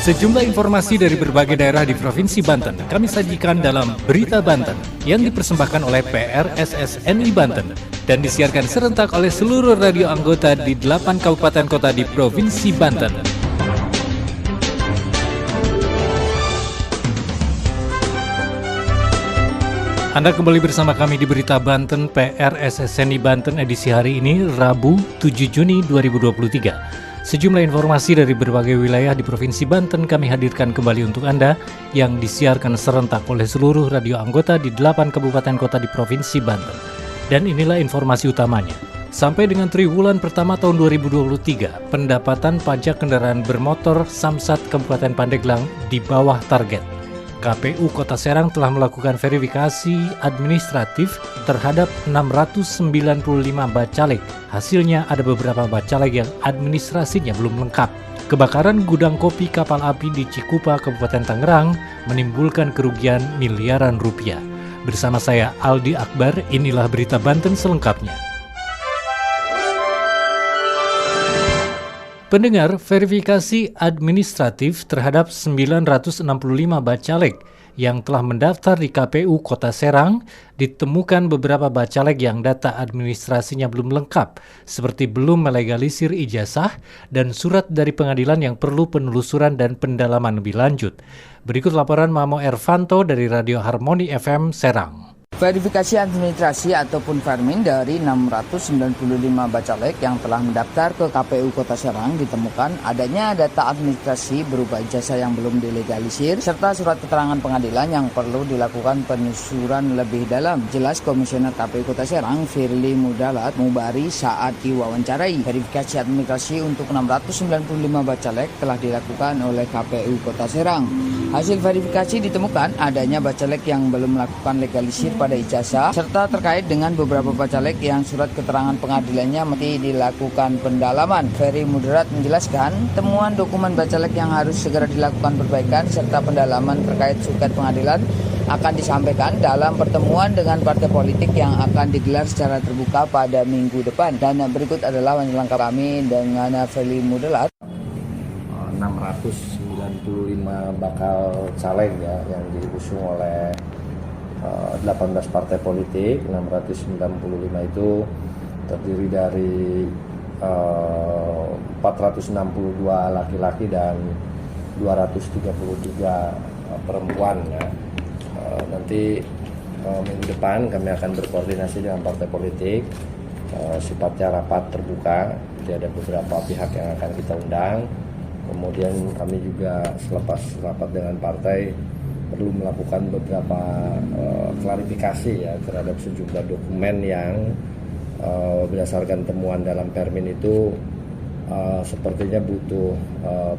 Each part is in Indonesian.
Sejumlah informasi dari berbagai daerah di Provinsi Banten kami sajikan dalam Berita Banten yang dipersembahkan oleh PRSSNI Banten dan disiarkan serentak oleh seluruh radio anggota di 8 kabupaten kota di Provinsi Banten. Anda kembali bersama kami di Berita Banten PRSSNI Banten edisi hari ini Rabu 7 Juni 2023. Sejumlah informasi dari berbagai wilayah di Provinsi Banten kami hadirkan kembali untuk Anda yang disiarkan serentak oleh seluruh radio anggota di 8 kabupaten kota di Provinsi Banten. Dan inilah informasi utamanya. Sampai dengan triwulan pertama tahun 2023, pendapatan pajak kendaraan bermotor Samsat Kabupaten Pandeglang di bawah target. KPU Kota Serang telah melakukan verifikasi administratif terhadap 695 bacalek. Hasilnya ada beberapa bacalek yang administrasinya belum lengkap. Kebakaran gudang kopi kapal api di Cikupa, Kabupaten Tangerang menimbulkan kerugian miliaran rupiah. Bersama saya Aldi Akbar, inilah Berita Banten selengkapnya. Pendengar, verifikasi administratif terhadap 965 bacalek yang telah mendaftar di KPU Kota Serang ditemukan beberapa bacalek yang data administrasinya belum lengkap, seperti belum melegalisir ijazah dan surat dari pengadilan yang perlu penelusuran dan pendalaman lebih lanjut. Berikut laporan Mamo Ervanto dari Radio Harmoni FM Serang. Verifikasi administrasi ataupun Vermin dari 695 bacalek yang telah mendaftar ke KPU Kota Serang ditemukan adanya data administrasi berupa ijazah yang belum dilegalisir serta surat keterangan pengadilan yang perlu dilakukan penelusuran lebih dalam. Jelas Komisioner KPU Kota Serang Firly Mudalat Mubari saat diwawancarai. Verifikasi administrasi untuk 695 bacalek telah dilakukan oleh KPU Kota Serang. Hasil verifikasi ditemukan adanya bacalek yang belum melakukan legalisir pada ijazah serta terkait dengan beberapa bacalek yang surat keterangan pengadilannya masih dilakukan pendalaman. Ferry Mudarat menjelaskan temuan dokumen bacalek yang harus segera dilakukan perbaikan serta pendalaman terkait suket pengadilan akan disampaikan dalam pertemuan dengan partai politik yang akan digelar secara terbuka pada minggu depan. Dan berikut adalah lengkap kami dengan Ferry Mudarat. 695 bakal caleg ya yang diusung oleh 18 partai politik. 695 itu terdiri dari 462 laki-laki dan 233 perempuan ya. Nanti minggu depan kami akan berkoordinasi dengan partai politik, sifatnya rapat terbuka, jadi ada beberapa pihak yang akan kita undang. Kemudian kami juga selepas rapat dengan partai perlu melakukan beberapa klarifikasi ya terhadap sejumlah dokumen yang berdasarkan temuan dalam Permin itu sepertinya butuh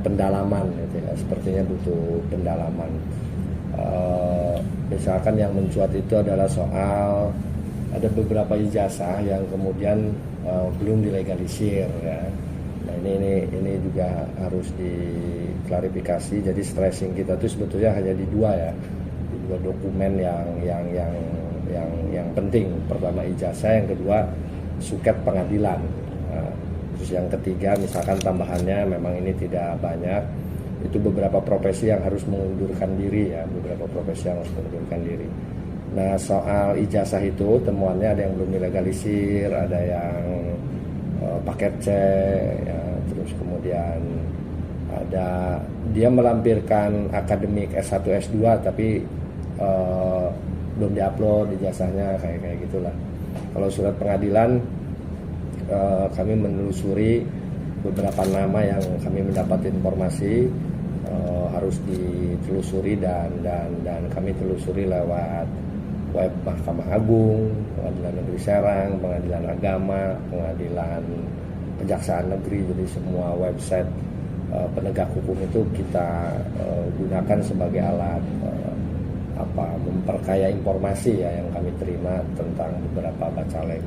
pendalaman gitu ya, sepertinya butuh pendalaman. Misalkan yang mencuat itu adalah soal ada beberapa ijazah yang kemudian belum dilegalisir ya. Nah ini juga harus diklarifikasi. Jadi stressing kita itu sebetulnya hanya di dua ya, di dua dokumen yang penting. Pertama ijazah, yang kedua suket pengadilan. Nah, terus yang ketiga misalkan tambahannya memang ini tidak banyak, itu beberapa profesi yang harus mengundurkan diri ya, Nah soal ijazah itu temuannya ada yang belum dilegalisir, ada yang paket C ya, terus kemudian ada dia melampirkan akademik S1 S2 tapi belum diupload ijazahnya kayak gitulah. Kalau surat pengadilan kami menelusuri beberapa nama yang kami mendapat informasi harus ditelusuri dan kami telusuri lewat web Mahkamah Agung, Pengadilan Negeri Serang, Pengadilan Agama, Pengadilan Kejaksaan Negeri. Jadi semua website penegak hukum itu kita gunakan sebagai alat memperkaya informasi ya yang kami terima tentang beberapa bacalek.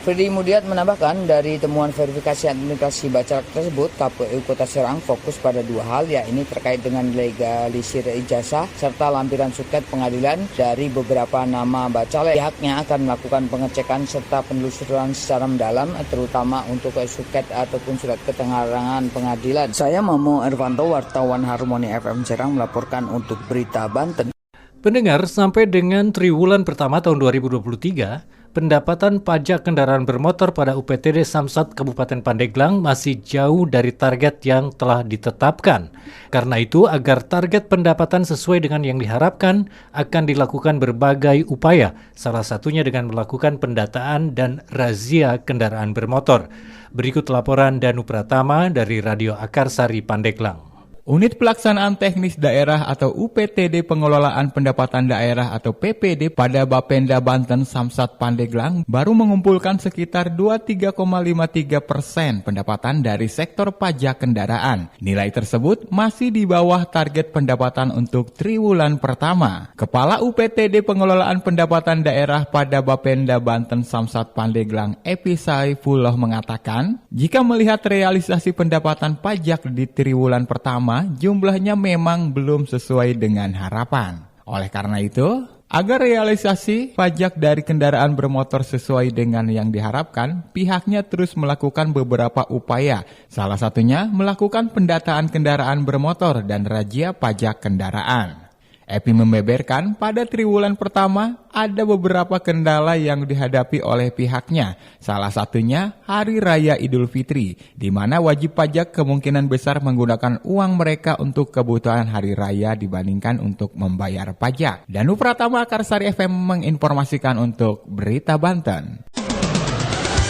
Freddy Mudiat menambahkan, dari temuan verifikasi administrasi bacalek tersebut, KPU Kota Serang fokus pada dua hal, yakni terkait dengan legalisir ijazah serta lampiran suket pengadilan dari beberapa nama bacalek. Pihaknya akan melakukan pengecekan serta penelusuran secara mendalam, terutama untuk suket ataupun surat keterangan pengadilan. Saya Momo Irvanto, wartawan Harmoni FM Serang melaporkan untuk Berita Banten. Pendengar, sampai dengan triwulan pertama tahun 2023, pendapatan pajak kendaraan bermotor pada UPTD Samsat Kabupaten Pandeglang masih jauh dari target yang telah ditetapkan. Karena itu, agar target pendapatan sesuai dengan yang diharapkan, akan dilakukan berbagai upaya, salah satunya dengan melakukan pendataan dan razia kendaraan bermotor. Berikut laporan Danu Pratama dari Radio Akarsari Pandeglang. Unit Pelaksanaan Teknis Daerah atau UPTD Pengelolaan Pendapatan Daerah atau PPD pada Bapenda Banten Samsat Pandeglang baru mengumpulkan sekitar 23,53% pendapatan dari sektor pajak kendaraan. Nilai tersebut masih di bawah target pendapatan untuk triwulan pertama. Kepala UPTD Pengelolaan Pendapatan Daerah pada Bapenda Banten Samsat Pandeglang Epi Saifullah mengatakan, jika melihat realisasi pendapatan pajak di triwulan pertama, jumlahnya memang belum sesuai dengan harapan. Oleh karena itu, agar realisasi pajak dari kendaraan bermotor sesuai dengan yang diharapkan, pihaknya terus melakukan beberapa upaya. Salah satunya melakukan pendataan kendaraan bermotor dan razia pajak kendaraan. Epi membeberkan pada triwulan pertama ada beberapa kendala yang dihadapi oleh pihaknya. Salah satunya Hari Raya Idul Fitri, di mana wajib pajak kemungkinan besar menggunakan uang mereka untuk kebutuhan Hari Raya dibandingkan untuk membayar pajak. Danu Pratama, Akarsari FM menginformasikan untuk Berita Banten.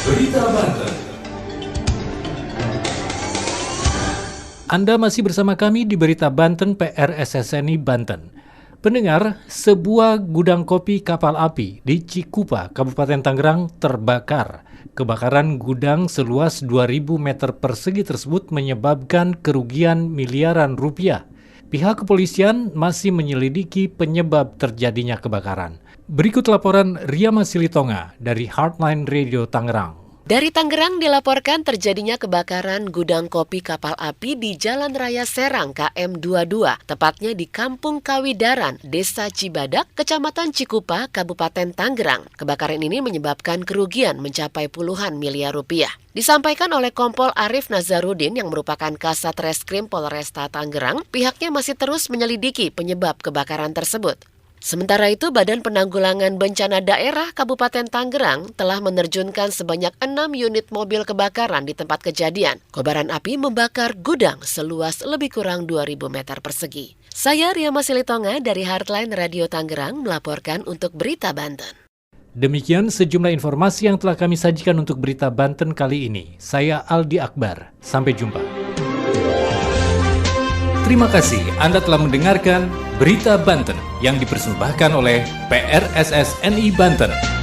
Berita Banten. Anda masih bersama kami di Berita Banten PRSSNI Banten. Pendengar, sebuah gudang kopi kapal api di Cikupa, Kabupaten Tangerang terbakar. Kebakaran gudang seluas 2.000 meter persegi tersebut menyebabkan kerugian miliaran rupiah. Pihak kepolisian masih menyelidiki penyebab terjadinya kebakaran. Berikut laporan Ria Masilitonga dari Heartline Radio Tangerang. Dari Tangerang dilaporkan terjadinya kebakaran gudang kopi kapal api di Jalan Raya Serang KM22, tepatnya di Kampung Kawidaran, Desa Cibadak, Kecamatan Cikupa, Kabupaten Tangerang. Kebakaran ini menyebabkan kerugian mencapai puluhan miliar rupiah. Disampaikan oleh Kompol Arif Nazarudin yang merupakan Kasat Reskrim Polresta Tangerang, pihaknya masih terus menyelidiki penyebab kebakaran tersebut. Sementara itu, Badan Penanggulangan Bencana Daerah Kabupaten Tangerang telah menerjunkan sebanyak 6 unit mobil kebakaran di tempat kejadian. Kobaran api membakar gudang seluas lebih kurang 2.000 meter persegi. Saya Ria Masilitonga dari Heartline Radio Tangerang melaporkan untuk Berita Banten. Demikian sejumlah informasi yang telah kami sajikan untuk Berita Banten kali ini. Saya Aldi Akbar. Sampai jumpa. Terima kasih Anda telah mendengarkan Berita Banten yang dipersembahkan oleh PRSSNI Banten.